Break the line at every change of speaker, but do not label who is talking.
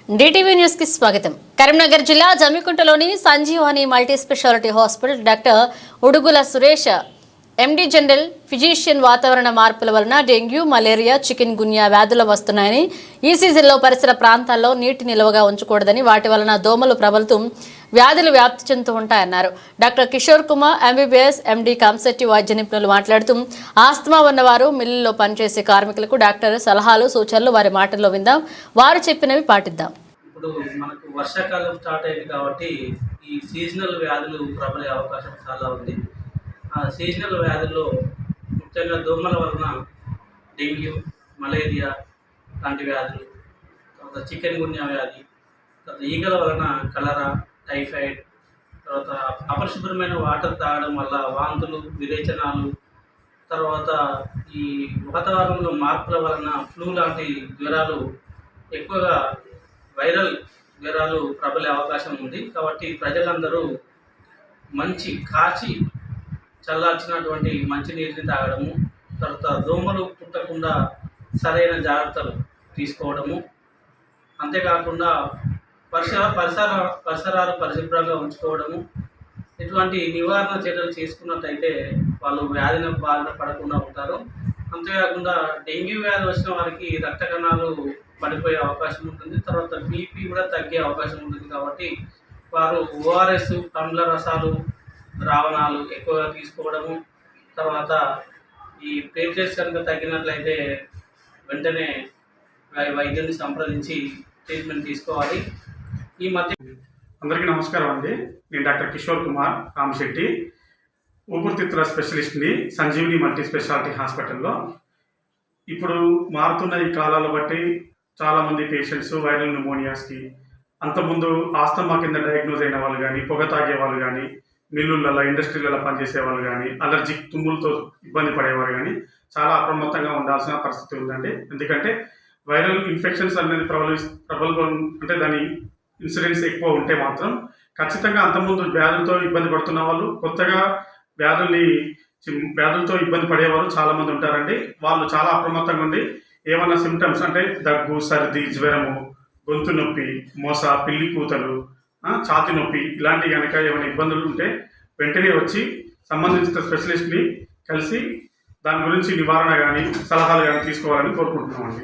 DTV news కి స్వాగతం. కరీంనగర్ జిల్లా జమ్మికుంటలోని Sanjeevani multi specialty hospital doctor Udugula Suresh MD general physician వాతావరణ మార్పుల వలన డెంగ్యూ, మలేరియా, చికెన్ గున్యా వ్యాధులు వస్తున్నాయని, ఈ సీజన్లో పరిసర ప్రాంతాల్లో నీటి నిల్వగా ఉంచకూడదని, వాటి వలన దోమలు ప్రబలుతూ వ్యాధులు వ్యాప్తి చెందుతూ ఉంటాయన్నారు. Doctor Kishore Kumar MBBS MD కాన్సెప్టివ్ వైద్య నిపుణులు మాట్లాడుతూ ఆస్తమా ఉన్నవారు, మిల్లుల్లో పనిచేసే కార్మికులకు డాక్టర్ సలహాలు సూచనలు వారి మాటల్లో విందాం, వారు చెప్పినవి పాటిద్దాం.
ఇప్పుడు మనకు వర్షాకాలం స్టార్ట్ అయింది కాబట్టి ఈ సీజనల్ వ్యాధులు ప్రబలే అవకాశం చాలా ఉంది. ఆ సీజనల్ వ్యాధుల్లో ముఖ్యంగా దోమల వలన డెంగ్యూ, మలేరియా లాంటి వ్యాధులు, తర్వాత చికెన్ గున్యా వ్యాధి, తర్వాత ఈగల వలన కలరా, టైఫాయిడ్, తర్వాత అపరిశుభ్రమైన వాటర్ తాగడం వల్ల వాంతులు, విరేచనాలు, తర్వాత ఈ వాతావరణంలో మార్పుల వలన ఫ్లూ లాంటి జ్వరాలు, ఎక్కువగా వైరల్ జ్వరాలు ప్రబలే అవకాశం ఉంది. కాబట్టి ప్రజలందరూ మంచి కాచి చల్లార్చినటువంటి మంచినీటిని తాగడము, తర్వాత దోమలు పుట్టకుండా సరైన జాగ్రత్తలు తీసుకోవడము, అంతేకాకుండా పరిసరాలు పరిశుభ్రంగా ఉంచుకోవడము, ఇటువంటి నివారణ చర్యలు చేసుకున్నట్టయితే వాళ్ళు వ్యాధిని బారిన పడకుండా ఉంటారు. అంతేకాకుండా డెంగ్యూ వ్యాధి వచ్చిన వారికి రక్త కణాలు పడిపోయే అవకాశం ఉంటుంది, తర్వాత బీపీ కూడా తగ్గే అవకాశం ఉంటుంది. కాబట్టి వారు ఓఆర్ఎస్, పండ్ల రసాలు, ద్రావణాలు ఎక్కువగా తీసుకోవడము, తర్వాత ఈ ప్లేట్లెట్స్ కనుక తగ్గినట్లయితే వెంటనే వైద్యుని సంప్రదించి ట్రీట్మెంట్ తీసుకోవాలి. ఈ మధ్య
అందరికీ నమస్కారం అండి. నేను డాక్టర్ కిషోర్ కుమార్ రామశెట్టి, ఊపిరితిత్తుల స్పెషలిస్ట్ని సంజీవిని మల్టీ స్పెషాలిటీ హాస్పిటల్లో. ఇప్పుడు మారుతున్న ఈ కాలాలు బట్టి చాలామంది పేషెంట్స్ వైరల్ న్యూమోనియాస్కి, అంతకుముందు ఆస్తమా కింద డయాగ్నోజ్ అయిన వాళ్ళు కానీ, పొగ తాగే వాళ్ళు కానీ, మిల్లులలో ఇండస్ట్రీలలో పనిచేసే వాళ్ళు కానీ, అలర్జిక్ తుమ్ములతో ఇబ్బంది పడేవారు కానీ చాలా అప్రమత్తంగా ఉండాల్సిన పరిస్థితి ఉందండి. ఎందుకంటే వైరల్ ఇన్ఫెక్షన్స్ అనేది ప్రబలం అంటే దాని ఇన్సిడెన్స్ ఎక్కువ ఉంటే మాత్రం ఖచ్చితంగా అంతకుముందు వ్యాధులతో ఇబ్బంది పడుతున్న వాళ్ళు, కొత్తగా వ్యాధులతో ఇబ్బంది పడేవారు చాలామంది ఉంటారండి. వాళ్ళు చాలా అప్రమత్తంగా ఉండి ఏమన్నా సిమ్టమ్స్ అంటే దగ్గు, సర్ది, జ్వరము, గొంతు నొప్పి, మోస, పిల్లి కూతలు, ఛాతి నొప్పి ఇలాంటివి కనుక ఏమైనా ఇబ్బందులు ఉంటే వెంటనే వచ్చి సంబంధించిన స్పెషలిస్ట్ని కలిసి దాని గురించి నివారణ కానీ సలహాలు కానీ తీసుకోవాలని కోరుకుంటున్నామండి.